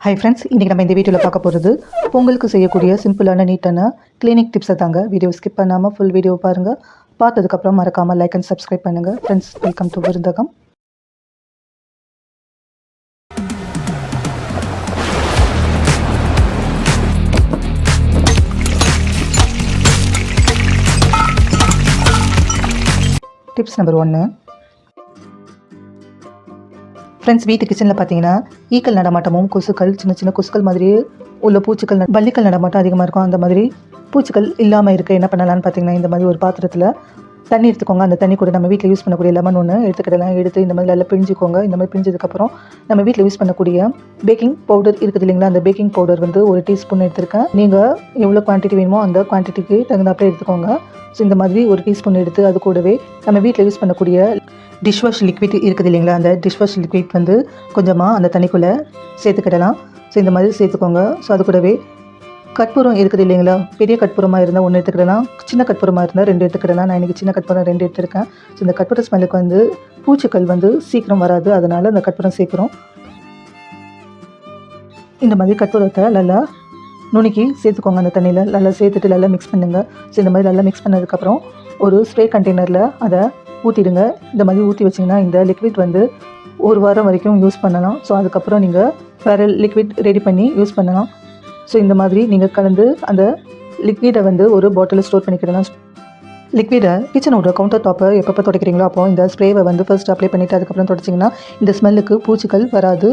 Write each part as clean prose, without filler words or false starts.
Hi friends, இன்றைக்கி நம்ம இந்த வீடியோவில் பார்க்க போகிறது பொங்கலுக்கு செய்யக்கூடிய சிம்பிளான நீட்டான கிளீனிக் டிப்ஸை தாங்க. வீடியோ ஸ்கிப் பண்ணாமல் ஃபுல் வீடியோ பாருங்கள். பார்த்ததுக்கப்புறம் மறக்காமல் லைக் அண்ட் சப்ஸ்கிரைப் பண்ணுங்கள். Friends, welcome to விருந்தகம். Tips number 1. Friends, வீட்டு கிச்சனில் பார்த்தீங்கன்னா ஈக்கள் நடமாட்டமும் கொசுக்கள், சின்ன சின்ன கொசுக்கள் மாதிரி உள்ள பூச்சிகள், பல்லிகள் நடமாட்டம் அதிகமாக இருக்கும். அந்த மாதிரி பூச்சிகள் இல்லாமல் இருக்க என்ன பண்ணலான்னு பார்த்தீங்கன்னா, இந்த மாதிரி ஒரு பாத்திரத்தில் தண்ணி எடுத்துக்கோங்க. அந்த தண்ணி கூட நம்ம வீட்டில் யூஸ் பண்ணக்கூடிய லெமன் ஒன்று எடுத்துக்கிடலாம். எடுத்து இந்த மாதிரி நல்லா பிழிஞ்சிக்கோங்க. இந்த மாதிரி பிழிஞ்சதுக்கப்புறம் நம்ம வீட்டில் யூஸ் பண்ணக்கூடிய பேக்கிங் பவுடர் இருக்குது இல்லைங்களா, அந்த பேக்கிங் பவுடர் வந்து 1 டீஸ்பூன் எடுத்துருக்கேன். நீங்கள் எவ்வளோ குவான்டிட்டி வேணுமோ அந்த குவான்டிட்டிக்கு தகுந்தாப்பில் எடுத்துக்கோங்க. ஸோ இந்த மாதிரி 1 டீஸ்பூன் எடுத்து அது கூடவே நம்ம வீட்டில் யூஸ் பண்ணக்கூடிய டிஷ்வாஷ் லிக்விட் இருக்குது இல்லைங்களா, அந்த டிஷ்வாஷ் லிக்விட் வந்து கொஞ்சமாக அந்த தண்ணிக்குள்ளே சேர்த்துக்கிடலாம். ஸோ இந்த மாதிரி சேர்த்துக்கோங்க. ஸோ அது கூடவே கற்பூரம் இருக்குது இல்லைங்களா, பெரிய கற்பூரமாக இருந்தால் 1 எடுத்துக்கிடலாம், சின்ன கற்பூரமாக இருந்தால் 2 எடுத்துக்கிடலாம். நான் இன்றைக்கி சின்ன கற்பூரம் 2 எடுத்துருக்கேன். ஸோ இந்த கற்பூர ஸ்மெல்லுக்கு வந்து பூச்சிகள் வந்து சீக்கிரம் வராது, அதனால் அந்த கற்பூரம் சேர்க்குறோம். இந்த மாதிரி கற்பூரத்தை நல்லா நுணுக்கி சேர்த்துக்கோங்க. அந்த தண்ணியில் நல்லா சேர்த்துட்டு நல்லா மிக்ஸ் பண்ணுங்கள். ஸோ இந்த மாதிரி நல்லா மிக்ஸ் பண்ணதுக்கப்புறம் ஒரு ஸ்ப்ரே கண்டெய்னரில் அதை ஊற்றிடுங்க. இந்த மாதிரி ஊற்றி வச்சிங்கன்னா இந்த லிக்விட் வந்து 1 வாரம் வரைக்கும் யூஸ் பண்ணலாம். ஸோ அதுக்கப்புறம் நீங்கள் வேறு லிக்விட் ரெடி பண்ணி யூஸ் பண்ணலாம். ஸோ இந்த மாதிரி நீங்கள் கலந்து அந்த லிக்விடை வந்து ஒரு பாட்டிலில் ஸ்டோர் பண்ணிக்கிடலாம். லிக்விடை கிச்சனோட கவுண்டர் டாப்பை எப்பப்போ துடைக்கிறீங்களோ அப்போ இந்த ஸ்ப்ரேவை வந்து ஃபர்ஸ்ட் அப்ளை பண்ணிவிட்டு அதுக்கப்புறம் துடைச்சிங்கன்னா இந்த ஸ்மெல்லுக்கு பூச்சிகள் வராது.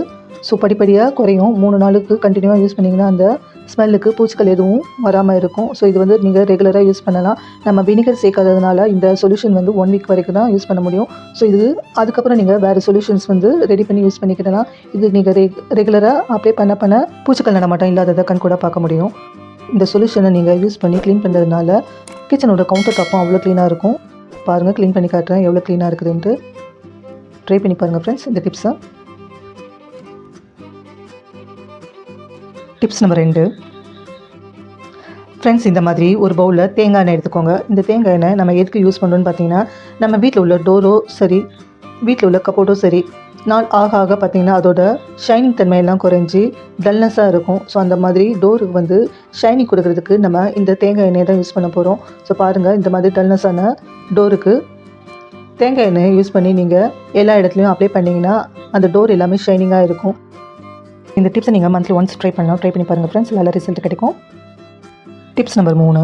ஸோ படிப்படியாக குறையும். 3 நாளுக்கு கண்டினியூவாக யூஸ் பண்ணிங்கன்னா அந்த ஸ்மெல்லுக்கு பூச்சிகள் எதுவும் வராமல் இருக்கும். ஸோ இது வந்து நீங்கள் ரெகுலராக யூஸ் பண்ணலாம். நம்ம வினிகர் சேர்க்காததுனால இந்த சொல்யூஷன் வந்து 1 வீக் வரைக்கும் தான் யூஸ் பண்ண முடியும். ஸோ இது அதுக்கப்புறம் நீங்கள் வேறு சொல்யூஷன்ஸ் வந்து ரெடி பண்ணி யூஸ் பண்ணிக்கிடலாம். இது நீங்கள் ரெகுலராக அப்ளை பண்ண பூச்சிகள் நடமாட்டம் இல்லாததை கண் கூட பார்க்க முடியும். இந்த சொல்யூஷனை நீங்கள் யூஸ் பண்ணி க்ளீன் பண்ணுறதுனால கிச்சனோட கவுண்டர் டாப்பும் அவ்வளோ க்ளீனாக இருக்கும். பாருங்கள், க்ளீன் பண்ணி காட்டுறேன் எவ்வளோ க்ளீனாக இருக்குதுன்ட்டு. ட்ரை பண்ணி பாருங்கள் ஃப்ரெண்ட்ஸ் இந்த டிப்ஸை. Tips number 2. ஃப்ரெண்ட்ஸ், இந்த மாதிரி ஒரு பவுலில் தேங்காய் எண்ணெய் எடுத்துக்கோங்க. இந்த தேங்காய் எண்ணெய் நம்ம எதுக்கு யூஸ் பண்ணுறோன்னு பார்த்தீங்கன்னா, நம்ம வீட்டில் உள்ள டோரோ சரி, வீட்டில் உள்ள கப்போர்டோ சரி, நாள் ஆக ஆக பார்த்திங்கன்னா அதோட ஷைனிங் தன்மையெல்லாம் குறைஞ்சி டல்னஸாக இருக்கும். ஸோ அந்த மாதிரி டோருக்கு வந்து ஷைனிங் கொடுக்கறதுக்கு நம்ம இந்த தேங்காய் எண்ணெயை தான் யூஸ் பண்ண போகிறோம். ஸோ பாருங்கள், இந்த மாதிரி டல்னஸான டோருக்கு தேங்காய் எண்ணெயை யூஸ் பண்ணி நீங்கள் எல்லா இடத்துலையும் அப்ளை பண்ணிங்கன்னா அந்த டோர் எல்லாமே ஷைனிங்காக இருக்கும். இந்த டிப்ஸை நீங்கள் மந்த்லி ஒன்ஸ் ட்ரை பண்ணலாம். ட்ரை பண்ணி பாருங்கள் ஃப்ரெண்ட்ஸ், நல்ல ரிசல்ட் கிடைக்கும். Tips number 3.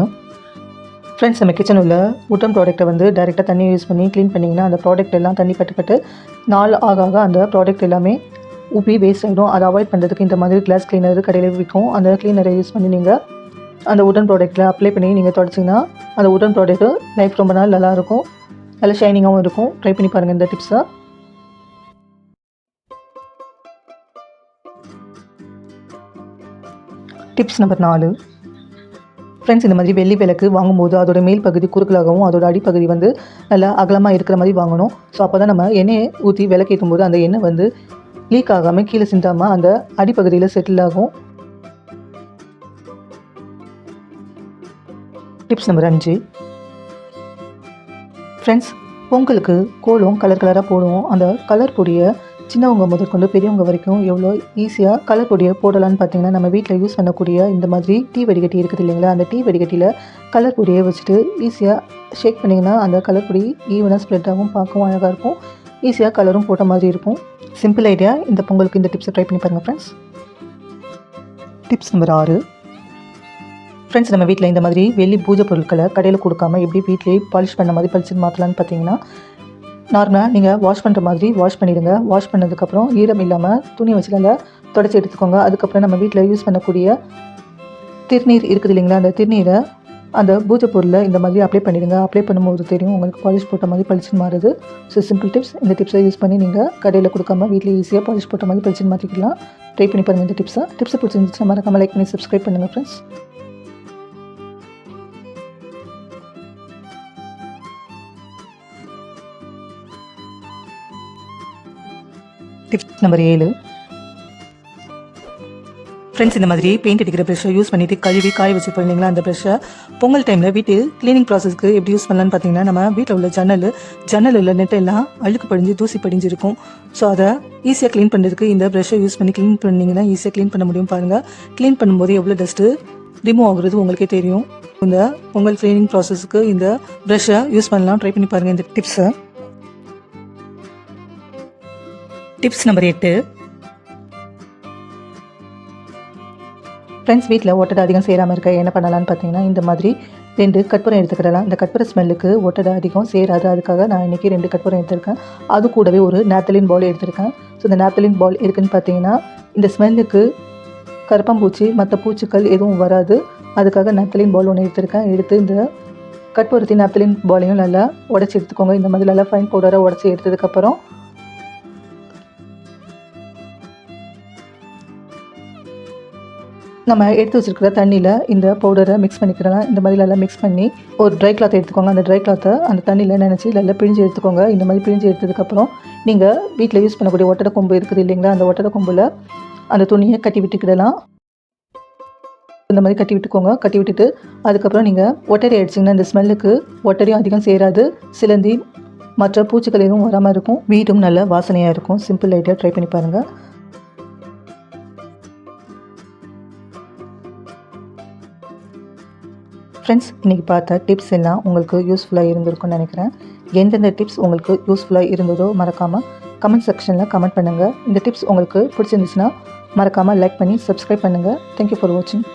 ஃப்ரெண்ட்ஸ், நம்ம கிச்சன் உள்ள உட்டன் ப்ராடக்ட்டை வந்து டைரெக்டாக தண்ணி யூஸ் பண்ணி க்ளீன் பண்ணிங்கன்னா அந்த ப்ராடக்ட் எல்லாம் தண்ணி பட்டு நாள் ஆக ஆக அந்த ப்ராடக்ட் எல்லாமே உப்பி வேஸ்ட் ஆகிடும். அதை அவாய்ட் பண்ணுறதுக்கு இந்த மாதிரி கிளாஸ் கிளீனர் கடையில் விற்கும். அந்த கிளீனரை யூஸ் பண்ணி நீங்கள் அந்த உட்டன் ப்ராடக்ட்டில் அப்ளை பண்ணி நீங்கள் தொடச்சிங்கன்னா அந்த உட்டன் ப்ராடக்ட்டு லைஃப் ரொம்ப நாள் நல்லாயிருக்கும், நல்லா ஷைனிங்காகவும் இருக்கும். ட்ரை பண்ணி பாருங்கள் இந்த டிப்ஸை. Tips number 4. ஃப்ரெண்ட்ஸ், இந்த மாதிரி வெள்ளி விளக்கு வாங்கும்போது அதோட மேல் பகுதி குறுக்கலாகவும் அதோட அடிப்பகுதி வந்து நல்லா அகலமாக இருக்கிற மாதிரி வாங்கணும். ஸோ அப்போ தான் நம்ம எண்ணெயை ஊற்றி விளக்கேற்றும் போது அந்த எண்ணெய் வந்து லீக் ஆகாமல் கீழே சிந்தாமல் அந்த அடிப்பகுதியில் செட்டில் ஆகும். Tips number 5. ஃப்ரெண்ட்ஸ், பொங்கலுக்கு கோலம் கலர் கலராக போடுவோம். அந்த கலர் பொடியை சின்னவங்க முதற்கொண்டு பெரியவங்க வரைக்கும் எவ்வளோ ஈஸியாக கலர் பொடியை போடலான்னு பார்த்தீங்கன்னா, நம்ம வீட்டில் யூஸ் பண்ணக்கூடிய இந்த மாதிரி டீ வடிகட்டி இருக்குது இல்லைங்களா, அந்த டீ வடிகட்டியில் கலர் பொடியை வச்சுட்டு ஈஸியாக ஷேக் பண்ணிங்கன்னா அந்த கலர் பொடி ஈவனாக ஸ்ப்ரெட் ஆகும், பார்க்கவும் அழகாக இருக்கும், ஈஸியாக கலரும் போட்ட மாதிரி இருக்கும். Simple idea. இந்த பொங்கலுக்கு இந்த டிப்ஸை ட்ரை பண்ணி பாருங்கள் ஃப்ரெண்ட்ஸ். Tips number 6. ஃப்ரெண்ட்ஸ், நம்ம வீட்டில் இந்த மாதிரி வெள்ளி பூஜை பொருட்களை கடையில் கொடுக்காம எப்படி வீட்டிலேயே பாலிஷ் பண்ண மாதிரி பளிச்சுன்னு மாற்றலான்னு பார்த்தீங்கன்னா, நார்மலாக நீங்கள் வாஷ் பண்ணுற மாதிரி வாஷ் பண்ணிவிடுங்க. வாஷ் பண்ணதுக்கப்புறம் ஈரம் இல்லாமல் துணி வச்சு நல்லா தொடச்சி எடுத்துக்கோங்க. அதுக்கப்புறம் நம்ம வீட்டில் யூஸ் பண்ணக்கூடிய திருநீர் இருக்குது இல்லைங்களா, அந்த திருநீரை அந்த பூஜை பொருளை இந்த மாதிரி அப்ளை பண்ணிவிடுங்க. அப்ளை பண்ணும்போது தெரியும் உங்களுக்கு பாலிஷ் போட்ட மாதிரி பளிச்சுன்னு மாறுது. So simple tips. இந்த டிப்ஸை யூஸ் பண்ணி நீங்கள் கடையில் கொடுக்காம வீட்டில் ஈஸியாக பாலிஷ் போட்ட மாதிரி பளிச்சுன்னு மாற்றிக்கலாம். ட்ரை பண்ணி பாருங்கள் இந்த டிப்ஸை. பிடிச்சிருந்துச்சுன்னா மறக்காமல் லைக் பண்ணி சப்ஸ்கிரைப் பண்ணுங்கள் ஃப்ரெண்ட்ஸ். Tips number 7. ஃப்ரெண்ட்ஸ், இந்த மாதிரி பெயிண்ட் அடிக்கிற ப்ரெஷ்ஷை யூஸ் பண்ணிவிட்டு கழுவி காய வச்சு போயிருந்தீங்களா அந்த ப்ரெஷ்ஷை பொங்கல் டைமில் வீட்டு க்ளீனிங் ப்ராசஸ்க்கு எப்படி யூஸ் பண்ணலான்னு பார்த்தீங்கன்னா, நம்ம வீட்டில் உள்ள ஜன்னலில் நெட்டெல்லாம் அழுக்கு படிஞ்சு தூசி படிஞ்சிருக்கும். ஸோ அதை ஈஸியாக க்ளீன் பண்ணுறதுக்கு இந்த ப்ரெஷ்ஷை யூஸ் பண்ணி க்ளீன் பண்ணிங்கன்னா ஈஸியாக க்ளீன் பண்ண முடியும். பாருங்கள், க்ளீன் பண்ணும்போது எவ்வளோ டஸ்ட்டு ரிமூவ் ஆகுறது உங்களுக்கே தெரியும். இந்த பொங்கல் க்ளீனிங் ப்ராசஸ்க்கு இந்த ப்ரெஷ்ஷை யூஸ் பண்ணலாம். ட்ரை பண்ணி பாருங்கள் இந்த டிப்ஸை. Tips number 8. ஃப்ரெண்ட்ஸ், வீட்டில் ஒட்டடை அதிகம் சேராமல் இருக்க என்ன பண்ணலான்னு பார்த்தீங்கன்னா, இந்த மாதிரி 2 கற்பூரம் எடுத்துக்கிடலாம். இந்த கற்பூர ஸ்மெல்லுக்கு ஒட்டடை அதிகம் சேராது. அதுக்காக நான் இன்றைக்கி 2 கற்பூரம் எடுத்திருக்கேன். அது கூடவே ஒரு நாப்தலின் பால் எடுத்திருக்கேன். ஸோ இந்த நாப்தலின் பால் எதுக்குன்னு பார்த்தீங்கன்னா, இந்த ஸ்மெல்லுக்கு கரப்பாம்பூச்சி மற்ற பூச்சிகள் எதுவும் வராது. அதுக்காக நாப்தலின் பால் ஒன்று எடுத்திருக்கேன். எடுத்து இந்த கற்பூரத்தின் நாப்தலின் பாலையும் நல்லா உடச்சி எடுத்துக்கோங்க. இந்த மாதிரி நல்லா ஃபைன் பவுடராக உடச்சி எடுத்ததுக்கப்புறம் நம்ம எடுத்து வச்சுருக்கிற தண்ணியில் இந்த பவுடரை மிக்ஸ் பண்ணிக்கிறலாம். இந்த மாதிரி நல்லா மிக்ஸ் பண்ணி ஒரு ட்ரை கிளாத் எடுத்துக்கோங்க. அந்த ட்ரை கிளாத்தை அந்த தண்ணியில் நினச்சி நல்லா பிழிஞ்சு எடுத்துக்கோங்க. இந்த மாதிரி பிழிஞ்சு எடுத்ததுக்கப்புறம் நீங்கள் வீட்டில் யூஸ் பண்ணக்கூடிய ஒட்டடை கொம்பு இருக்குது இல்லைங்களா, அந்த ஒட்டடை கொம்பில் அந்த துணியை கட்டி விட்டுக்கிடலாம். இந்த மாதிரி கட்டி விட்டுக்கோங்க. கட்டி விட்டுட்டு அதுக்கப்புறம் நீங்கள் ஒட்டடை அடிச்சிங்கன்னா இந்த ஸ்மெல்லுக்கு ஒட்டடையும் அதிகம் சேராது, சிலந்தி மற்ற பூச்சிகள் எதுவும் வராமல் இருக்கும். வீடும் நல்ல வாசனையாக இருக்கும். சிம்பிள் ஐடியா, ட்ரை பண்ணி பாருங்கள். ஃப்ரெண்ட்ஸ், இன்றைக்கி பார்த்த டிப்ஸ் எல்லாம் உங்களுக்கு யூஸ்ஃபுல்லாக இருந்திருக்கும்னு நினைக்கிறேன். எந்தெந்த டிப்ஸ் உங்களுக்கு யூஸ்ஃபுல்லாக இருந்ததோ மறக்காமல் கமெண்ட் செக்ஷனில் கமெண்ட் பண்ணுங்கள். இந்த டிப்ஸ் உங்களுக்கு பிடிச்சிருந்துச்சுன்னா மறக்காமல் லைக் பண்ணி சப்ஸ்கிரைப் பண்ணுங்கள். தேங்க்யூ ஃபார் வாட்சிங்.